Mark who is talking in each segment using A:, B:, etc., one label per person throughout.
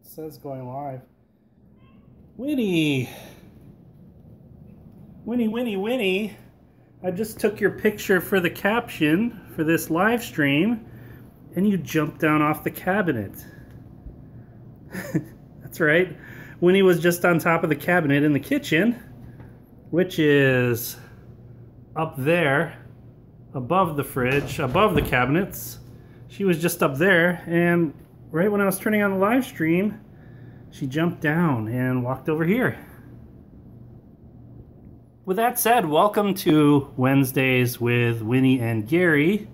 A: says going live. Winnie! Winnie! I just took your picture for the caption for this live stream, and you jumped down off the cabinet. That's right. Winnie was just on top of the cabinet in the kitchen, which is up there, above the fridge, above the cabinets. She was just up there, and right when I was turning on the live stream, she jumped down and walked over here. With that said, welcome to Wednesdays with Winnie and Gary,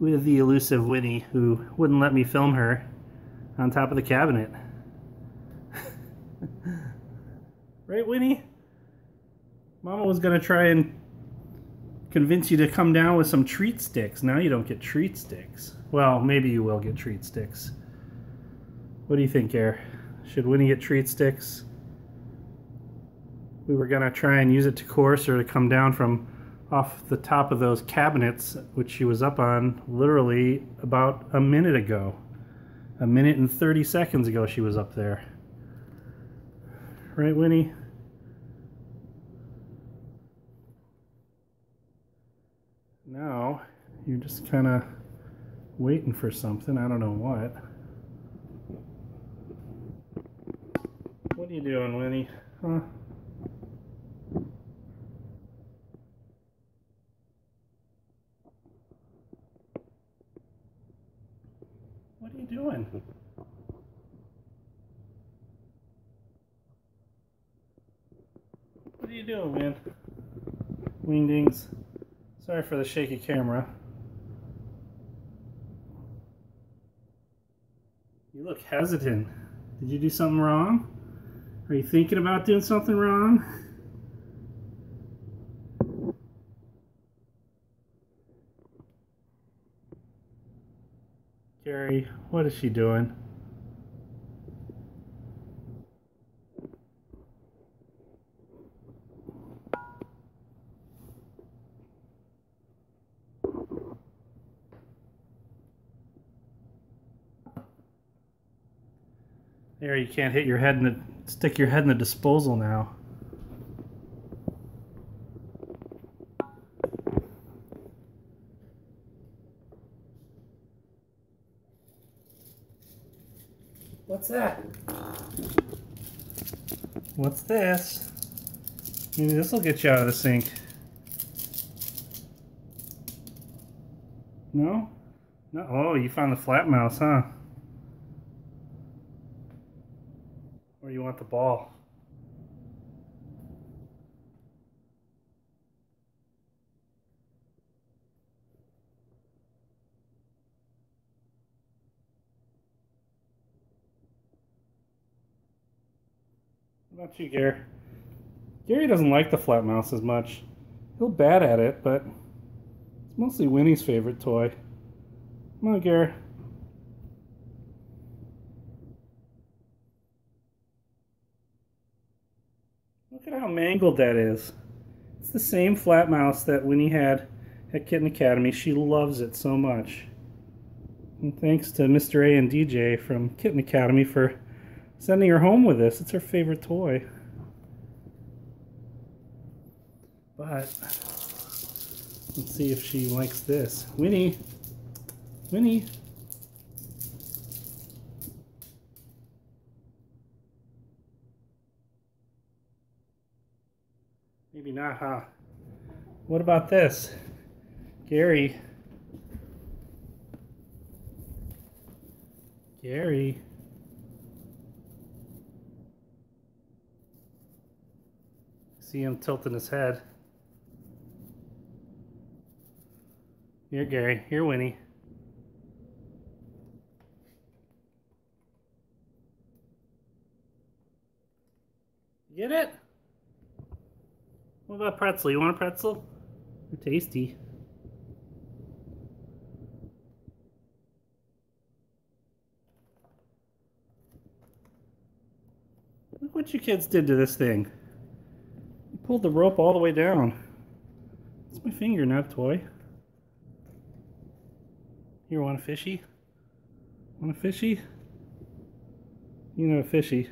A: with the elusive Winnie who wouldn't let me film her on top of the cabinet. Right, Winnie? Mama was gonna try and convince you to come down with some treat sticks. Now you don't get treat sticks. Well, maybe you will get treat sticks. What do you think, Gare? Should Winnie get treat sticks? We were gonna try and use it to coerce her to come down from off the top of those cabinets, which she was up on literally about a minute ago. A minute and 30 seconds ago she was up there. Right, Winnie? Now, you're just kind of waiting for something. I don't know what. What are you doing, Winnie? Huh? What are you doing? What are you doing, man? Wingdings. Sorry for the shaky camera. You look hesitant. Did you do something wrong? Are you thinking about doing something wrong? Gary, what is she doing? There, you can't hit your head in the stick your head in the disposal now. What's that? What's this? Maybe this will get you out of the sink. No? No. Oh, you found the flat mouse, huh? Or you want the ball? What about you, Gary? Gary doesn't like the flat mouse as much. He'll bat at it, but it's mostly Winnie's favorite toy. Come on, Gary. Look at how mangled that is. It's the same flat mouse that Winnie had at Kitten Academy. She loves it so much. And thanks to Mr. A and DJ from Kitten Academy for sending her home with this. It's her favorite toy. But let's see if she likes this. Winnie. Winnie. Maybe not, huh? What about this? Gary. Gary. See him tilting his head. Here, Gary. Here, Winnie. Get it? What about pretzel? You want a pretzel? They're tasty. Look what you kids did to this thing. You pulled the rope all the way down. It's my finger, not a toy. Here, want a fishy? Want a fishy? You know, fishy.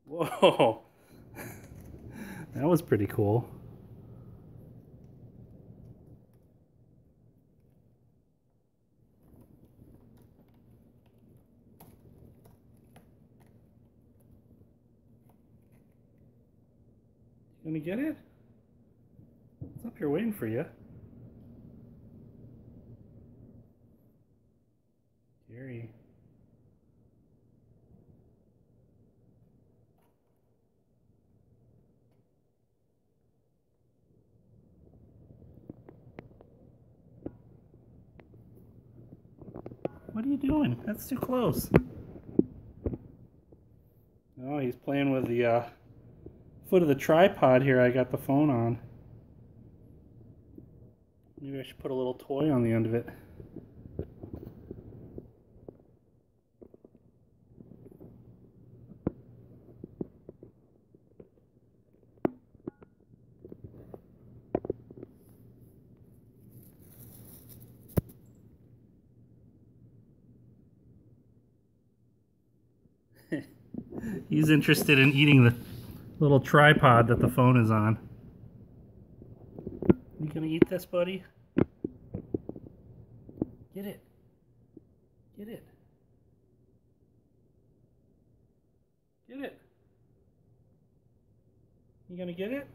A: Whoa. That was pretty cool. You gonna get it? It's up here waiting for you. Gary. What are you doing? That's too close. Oh, he's playing with the foot of the tripod here. I got the phone on. Maybe I should put a little toy on the end of it. He's interested in eating the little tripod that the phone is on. You gonna eat this, buddy? Get it. Get it. Get it. You gonna get it?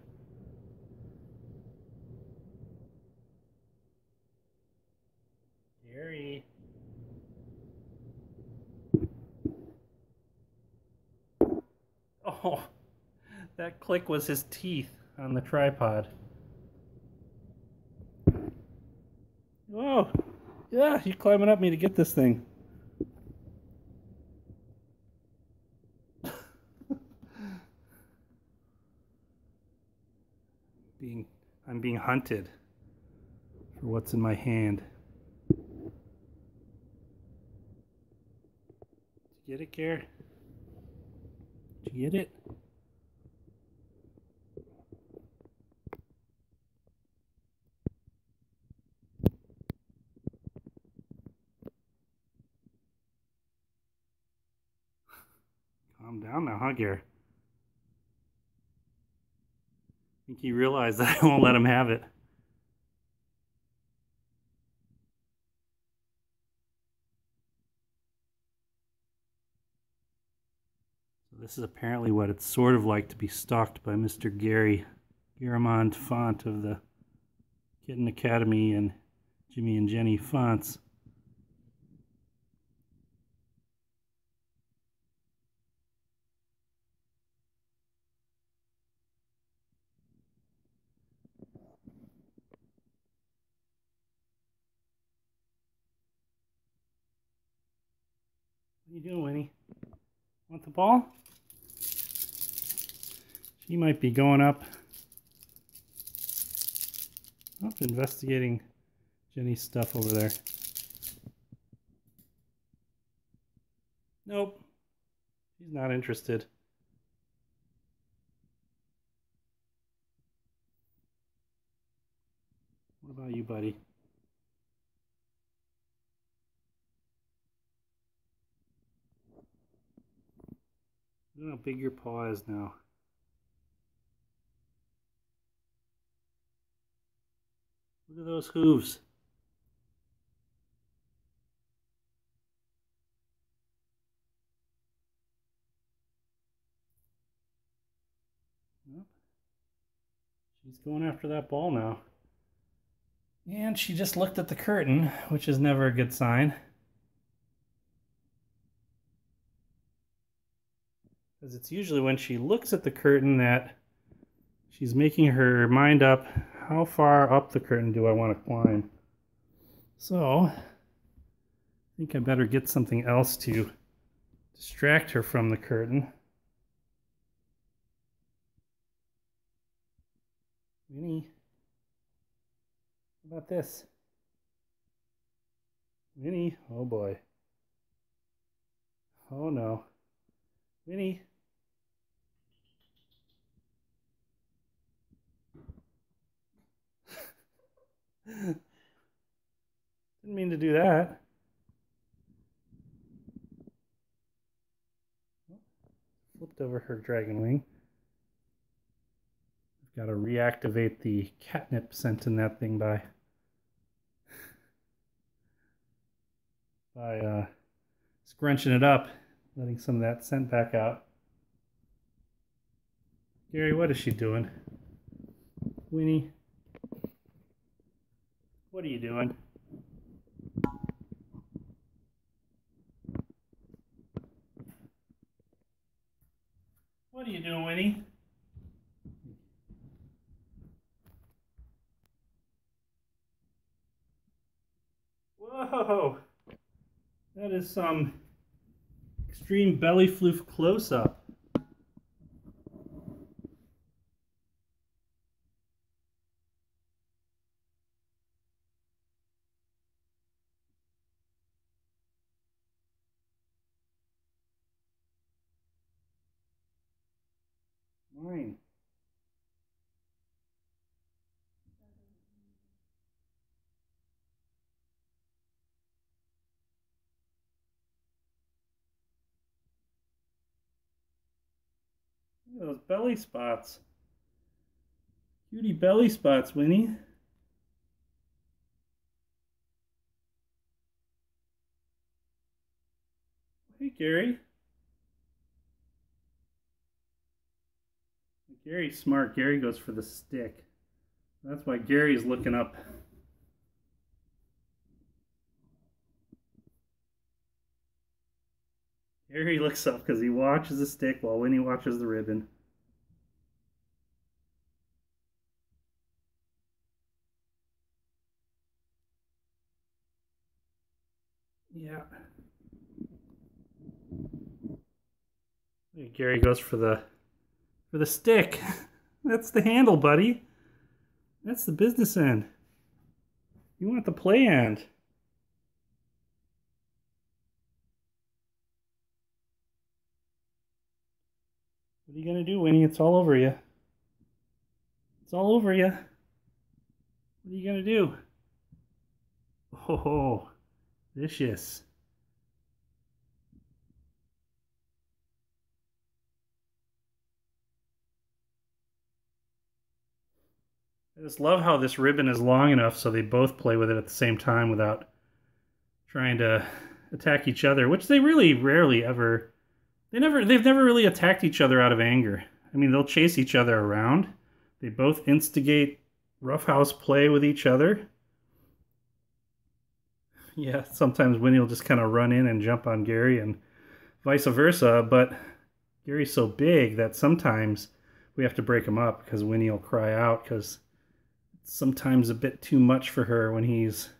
A: Gary. Oh, that click was his teeth on the tripod. Whoa. Yeah, he's climbing up me to get this thing. I'm being hunted for what's in my hand. Did you get it, Gare? Did you get it? Calm down now, huh, Gare? I think he realized that I won't let him have it. So this is apparently what it's sort of like to be stalked by Mr. Gary Garamond Font of the Kitten Academy and Jimmy and Jenny fonts. What are you doing, Winnie? Want the ball? She might be going up investigating Jenny's stuff over there. Nope. She's not interested. What about you, buddy? Look how big your paw is now. Look at those hooves. Yep. She's going after that ball now. And she just looked at the curtain, which is never a good sign. Because it's usually when she looks at the curtain that she's making her mind up, how far up the curtain do I want to climb? So, I think I better get something else to distract her from the curtain. Winnie, how about this? Winnie, oh boy. Oh no. Winnie. Didn't mean to do that. Flipped over her dragon wing. I've got to reactivate the catnip scent in that thing by scrunching it up, letting some of that scent back out. Gary, what is she doing? Winnie, what are you doing? What are you doing, Winnie? Whoa! That is some extreme belly floof close-up. Mine. Look at those belly spots. Cutie belly spots, Winnie. Hey, Gary. Gary's smart. Gary goes for the stick. That's why Gary's looking up. Gary looks up because he watches the stick while Winnie watches the ribbon. Yeah. Gary goes for the stick. That's the handle, buddy. That's the business end. You want the play end. What are you gonna do, Winnie? It's all over you. It's all over you. What are you gonna do? Oh, vicious. I just love how this ribbon is long enough so they both play with it at the same time without trying to attack each other, which they really rarely ever. They've never really attacked each other out of anger. I mean, they'll chase each other around. They both instigate roughhouse play with each other. Yeah, sometimes Winnie will just kind of run in and jump on Gary and vice versa, but Gary's so big that sometimes we have to break him up because Winnie will cry out because it's sometimes a bit too much for her when he's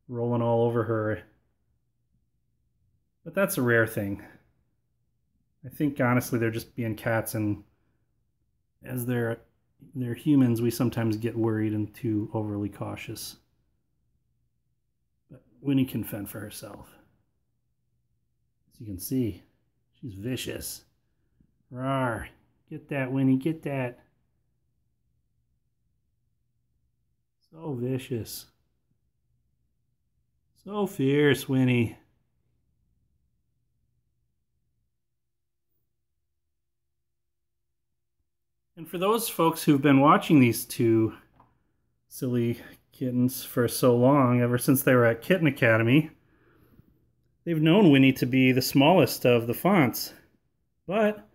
A: rolling all over her. But that's a rare thing. I think honestly they're just being cats, and as they're humans, we sometimes get worried and too overly cautious. But Winnie can fend for herself. As you can see, she's vicious. Rawr. Get that, Winnie, get that. So vicious. So fierce, Winnie. And for those folks who've been watching these two silly kittens for so long, ever since they were at Kitten Academy, they've known Winnie to be the smallest of the fonts. But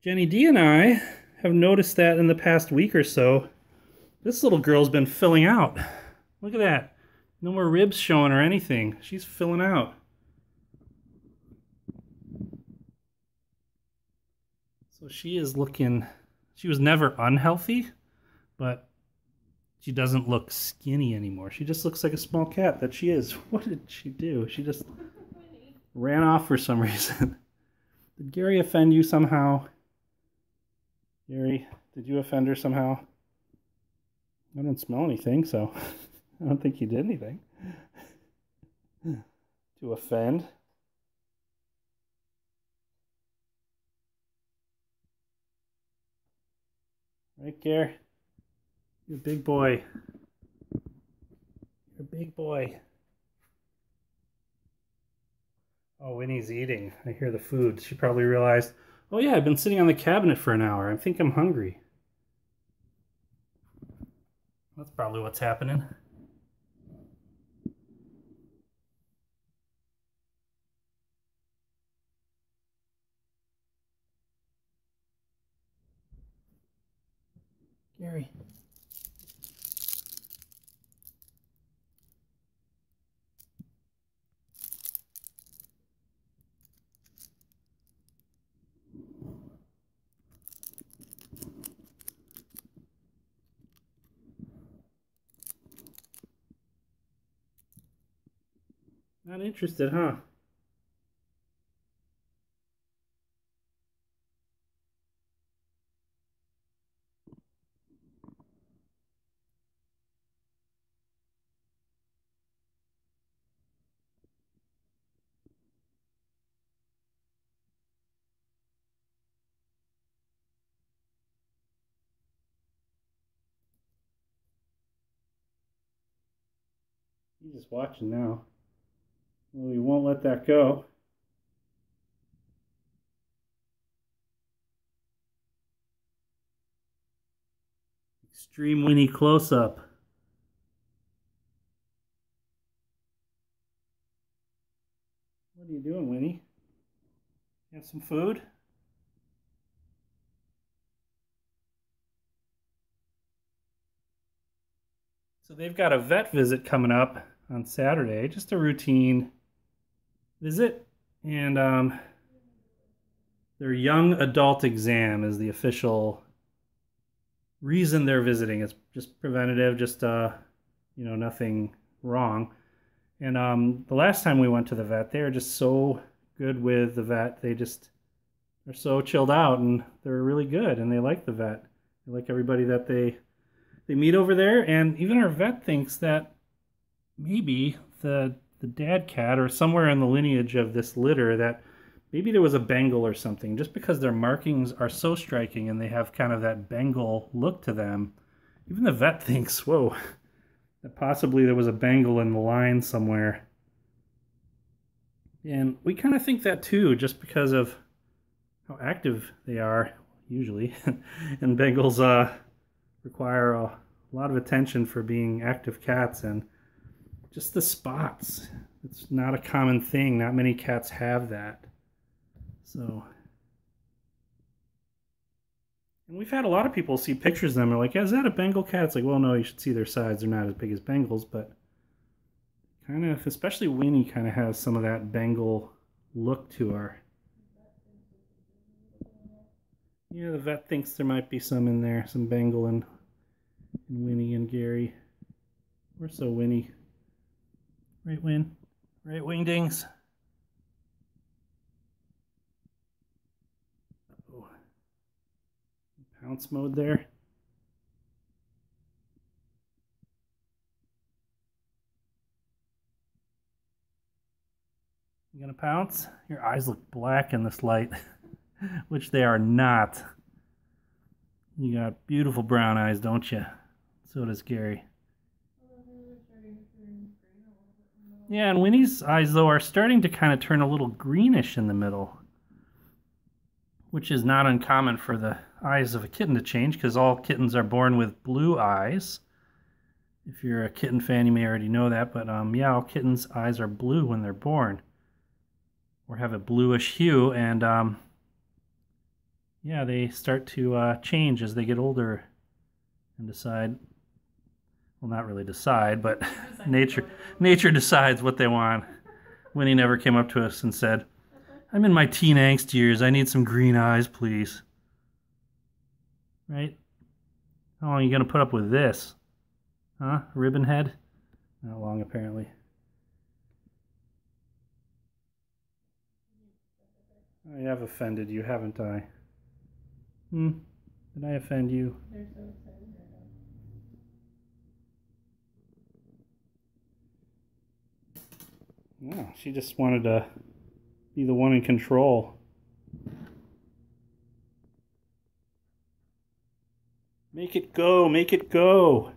A: Jenny D and I have noticed that in the past week or so, this little girl's been filling out. Look at that. No more ribs showing or anything. She's filling out. So she is looking... She was never unhealthy, but she doesn't look skinny anymore. She just looks like a small cat that she is. What did she do? She just ran off for some reason. Did Gary offend you somehow? Gary, did you offend her somehow? I don't smell anything, so I don't think you did anything to offend. Right, Gary? You're a big boy. big boy. Oh, Winnie's eating. I hear the food. She probably realized, oh yeah, I've been sitting on the cabinet for an hour. I think I'm hungry. That's probably what's happening. Gary. Not interested, huh? He's just watching now. Well, he won't let that go. Extreme Winnie close-up. What are you doing, Winnie? You have some food? So they've got a vet visit coming up on Saturday, just a routine visit. And their young adult exam is the official reason they're visiting. It's just preventative, just nothing wrong. And the last time we went to the vet, they were just so good with the vet. They're so chilled out, and they're really good, and they like the vet. They like everybody that they meet over there. And even our vet thinks that maybe the dad cat, or somewhere in the lineage of this litter, that maybe there was a Bengal or something, just because their markings are so striking and they have kind of that Bengal look to them. Even the vet thinks, whoa, that possibly there was a Bengal in the line somewhere. And we kind of think that too, just because of how active they are, usually. And Bengals require a lot of attention for being active cats, and just the spots. It's not a common thing. Not many cats have that. So, and we've had a lot of people see pictures of them. They're like, is that a Bengal cat? It's like, well, no, you should see their size. They're not as big as Bengals, but kind of, especially Winnie kind of has some of that Bengal look to her. Yeah, the vet thinks there might be some in there, some Bengal and Winnie and Gary. We're so Winnie. Right, Win? Right, Wingdings? Oh. Pounce mode there. You gonna pounce? Your eyes look black in this light, which they are not. You got beautiful brown eyes, don't you? So does Gary. Yeah, and Winnie's eyes, though, are starting to kind of turn a little greenish in the middle, which is not uncommon for the eyes of a kitten to change, because all kittens are born with blue eyes. If you're a kitten fan, you may already know that, but yeah, all kittens' eyes are blue when they're born, or have a bluish hue, and yeah, they start to change as they get older and decide, well, not really decide, but nature decides what they want. Winnie never came up to us and said, I'm in my teen angst years, I need some green eyes, please. Right? How long are you going to put up with this? Huh? Ribbon head? Not long, apparently. I have offended you, haven't I? Did I offend you? They're so excited right now. No, she just wanted to be the one in control. Make it go, make it go.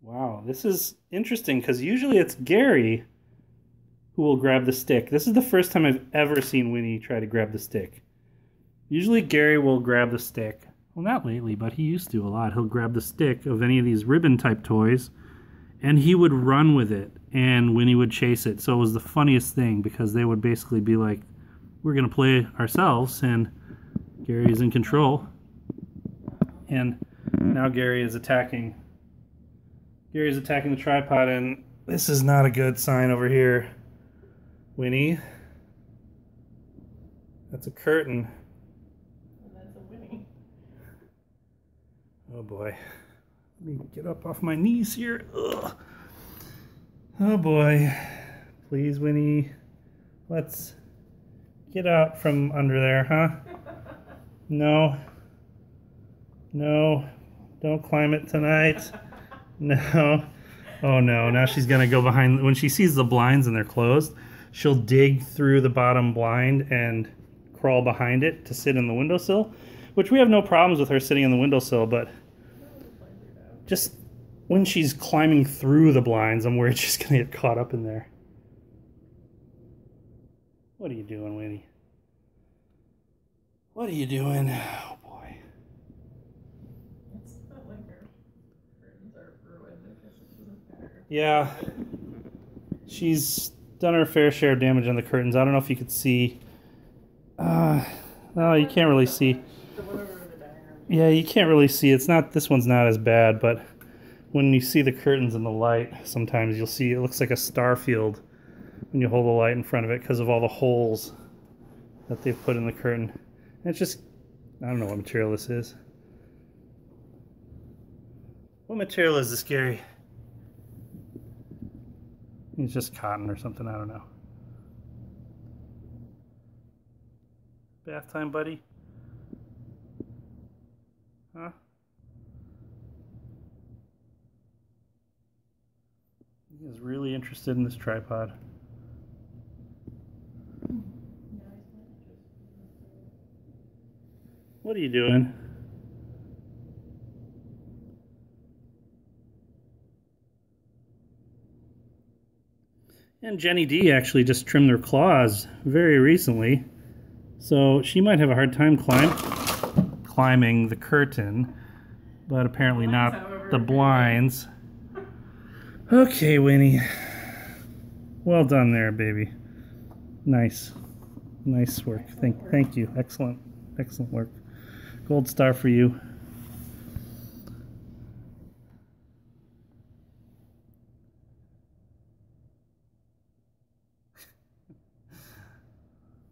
A: Wow, this is interesting because usually it's Gary who will grab the stick. This is the first time I've ever seen Winnie try to grab the stick. Usually Gary will grab the stick. Well, not lately, but he used to a lot. He'll grab the stick of any of these ribbon type toys and he would run with it and Winnie would chase it. So it was the funniest thing because they would basically be like, we're going to play ourselves and Gary's in control. And now Gary is attacking the tripod, and this is not a good sign over here. Winnie. That's a curtain.
B: And that's a Winnie.
A: Oh boy. Let me get up off my knees here. Ugh. Oh boy. Please, Winnie. Let's get out from under there, huh? No. No. Don't climb it tonight. No. Oh no, now she's gonna go behind. When she sees the blinds and they're closed, she'll dig through the bottom blind and crawl behind it to sit in the windowsill, which we have no problems with her sitting in the windowsill, but just when she's climbing through the blinds, I'm worried she's gonna get caught up in there. What are you doing, Winnie? What are you doing? Oh boy.
B: It's not like her curtains are ruined because it doesn't matter.
A: Yeah. She's done her fair share of damage on the curtains. I don't know if you could see. No, you can't really see.
B: The one over the dining room.
A: Yeah, you can't really see. It's not. This one's not as bad, but when you see the curtains in the light, sometimes you'll see it looks like a star field when you hold the light in front of it because of all the holes that they've put in the curtain. And it's just, I don't know what material this is. What material is this, Gary? It's just cotton or something, I don't know. Bath time, buddy? Huh? He is really interested in this tripod. What are you doing? And Jenny D actually just trimmed her claws very recently, so she might have a hard time climbing the curtain, but apparently not the blinds. Okay, Winnie. Well done there, baby. Nice. Nice work. Thank you. Excellent work. Gold star for you.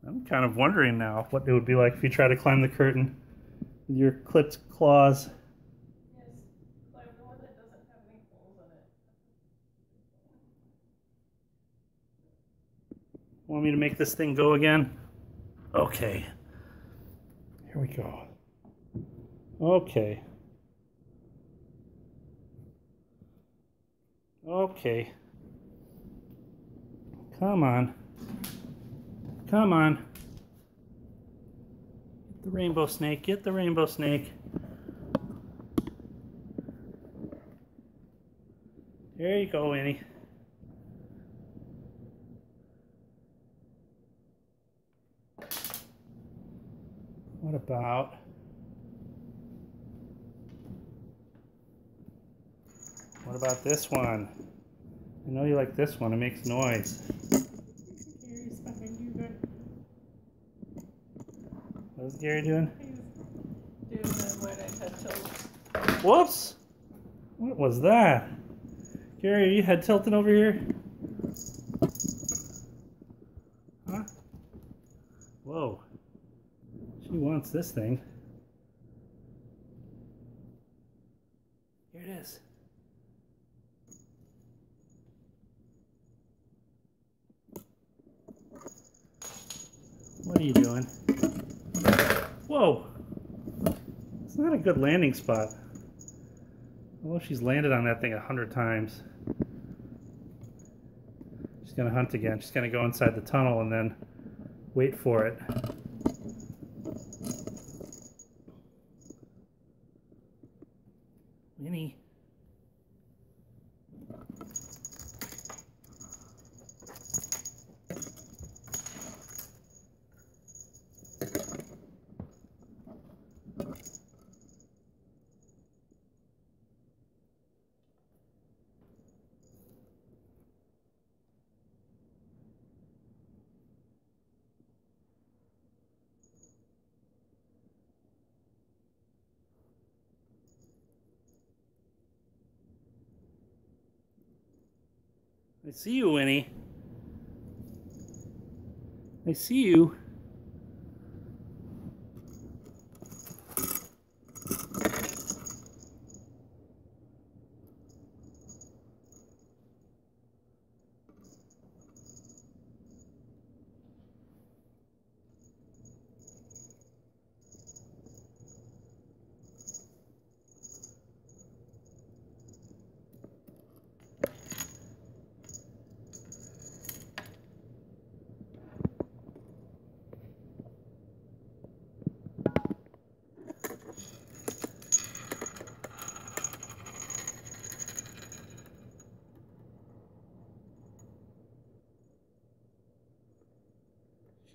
A: I'm kind of wondering now what it would be like if you try to climb the curtain with your clipped claws.
B: Yes, climb the one that doesn't have any holes in it.
A: Want me to make this thing go again? Okay. Here we go. Okay. Okay. Come on. Come on. Get the rainbow snake. Get the rainbow snake. There you go, Winnie. What about... What about this one? I know you like this one. It makes noise.
B: Gary's behind you, good.
A: What's Gary doing?
B: He's doing that when I head tilt.
A: Whoops! What was that? Gary, are you head tilting over here? Huh? Whoa. She wants this thing. Here it is. What are you doing? Whoa! It's not a good landing spot. Although she's landed on that thing 100 times. She's gonna hunt again. She's gonna go inside the tunnel and then wait for it. Winnie. I see you, Winnie. I see you.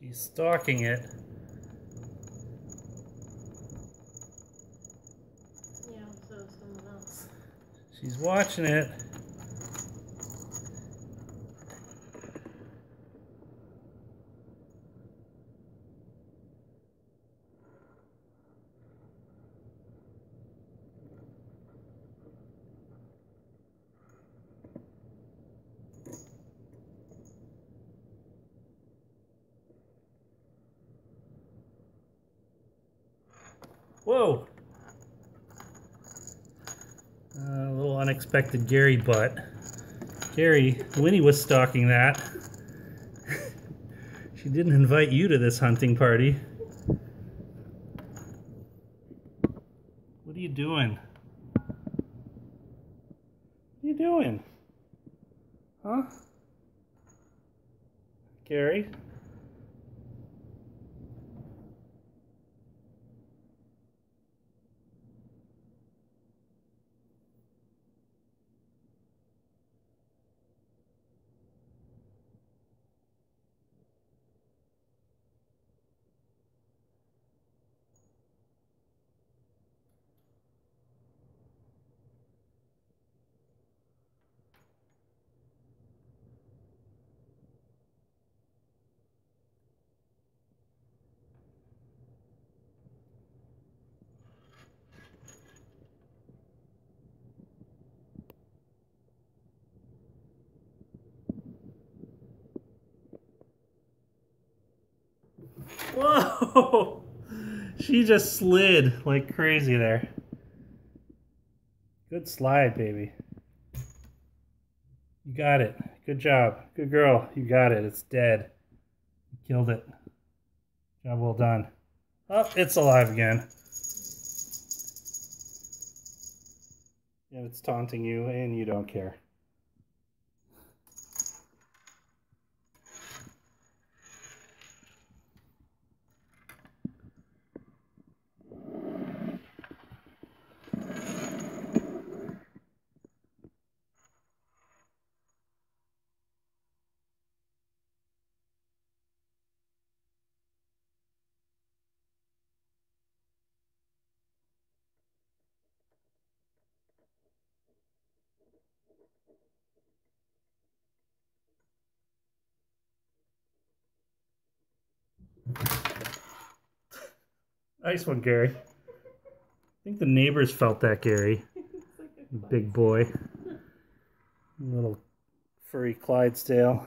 A: She's stalking it.
B: Yeah, so is someone else.
A: She's watching it. Whoa! A little unexpected Gary butt. Gary, Winnie was stalking that. She didn't invite you to this hunting party. What are you doing? What are you doing? Huh? Gary? Whoa! She just slid like crazy there. Good slide, baby. You got it. Good job. Good girl. You got it. It's dead. You killed it. Job well done. Oh, it's alive again. And it's taunting you, and you don't care. Nice one, Gary. I think the neighbors felt that, Gary. Big boy. Little furry Clydesdale.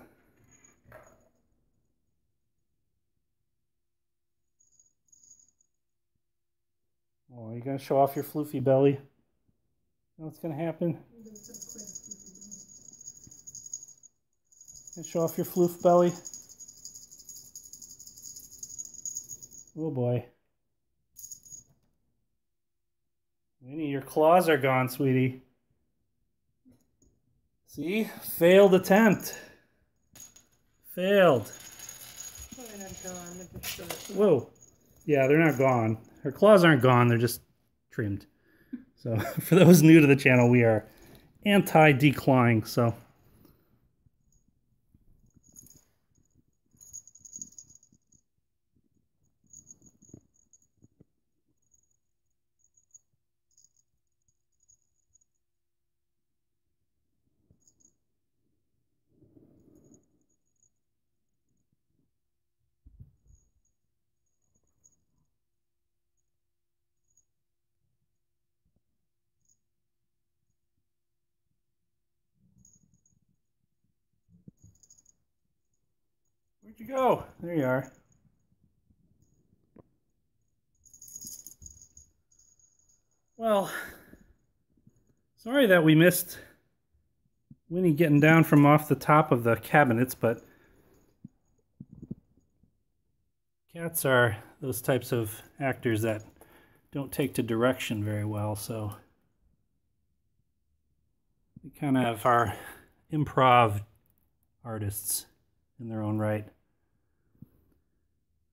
A: Oh, are you going to show off your floofy belly? You know what's going to happen? Show off your floof belly. Oh boy. Winnie, your claws are gone, sweetie. See? Failed attempt. Failed.
B: Oh, they're not gone. They're just sort of...
A: Whoa. Yeah, they're not gone. Her claws aren't gone. They're just trimmed. So for those new to the channel, we are anti-declawing. So Where'd you go? There you are. Well, sorry that we missed Winnie getting down from off the top of the cabinets, but cats are those types of actors that don't take to direction very well, so we kind of are improv artists in their own right.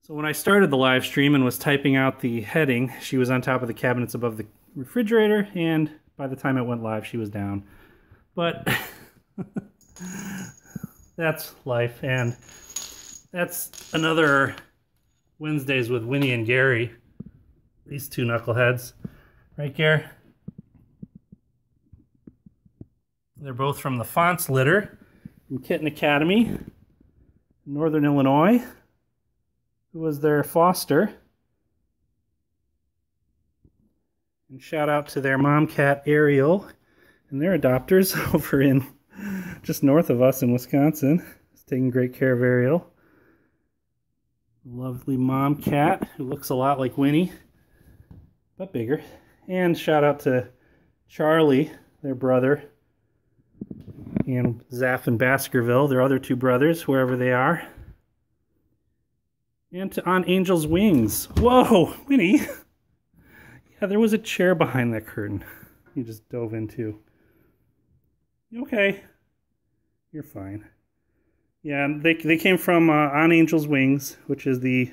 A: So when I started the live stream and was typing out the heading, she was on top of the cabinets above the refrigerator, and by the time it went live, she was down. But that's life, and that's another Wednesdays with Winnie and Gary. These two knuckleheads. Right, Gary? They're both from the Fonts litter from Kitten Academy, Northern Illinois, who was their foster. And shout out to their mom cat, Ariel, and their adopters over in just north of us in Wisconsin. It's taking great care of Ariel. Lovely mom cat who looks a lot like Winnie, but bigger. And shout out to Charlie, their brother, and Zaff in Baskerville, their other two brothers, wherever they are. And to On Angel's Wings. Whoa, Winnie! Yeah, there was a chair behind that curtain you just dove into. You okay? You're fine. Yeah, they came from On Angel's Wings, which is the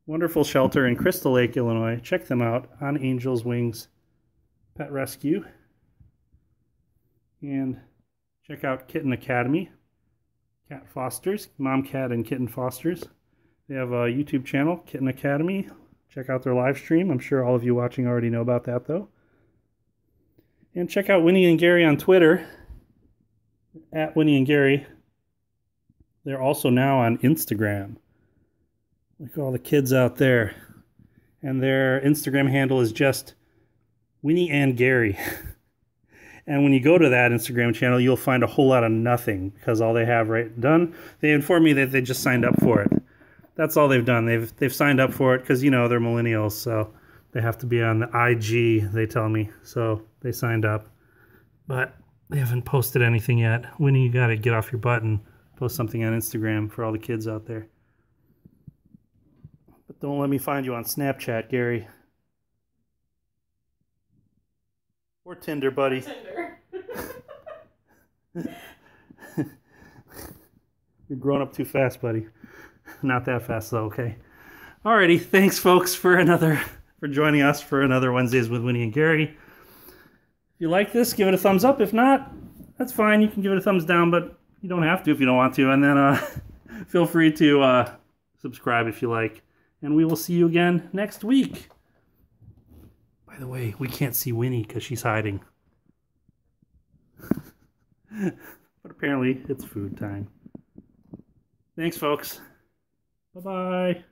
A: wonderful shelter in Crystal Lake, Illinois. Check them out, On Angel's Wings Pet Rescue. And check out Kitten Academy, cat fosters, mom cat and kitten fosters. They have a YouTube channel, Kitten Academy. Check out their live stream. I'm sure all of you watching already know about that, though. And check out Winnie and Gary on Twitter, at Winnie and Gary. They're also now on Instagram. Look at all the kids out there. And their Instagram handle is just Winnie and Gary. And when you go to that Instagram channel, you'll find a whole lot of nothing, because all they have done, they informed me that they just signed up for it. That's all they've done. They've signed up for it because, you know, they're millennials, so they have to be on the IG, they tell me. So they signed up. But they haven't posted anything yet. Winnie, you got to get off your butt and post something on Instagram for all the kids out there. But don't let me find you on Snapchat, Gary. Or Tinder, buddy.
B: Tinder.
A: You're growing up too fast, buddy. Not that fast, though, okay? Alrighty, thanks, folks, for joining us for another Wednesdays with Winnie and Gary. If you like this, give it a thumbs up. If not, that's fine. You can give it a thumbs down, but you don't have to if you don't want to. And then feel free to subscribe if you like. And we will see you again next week. By the way, we can't see Winnie because she's hiding. But apparently, it's food time. Thanks, folks. Bye-bye.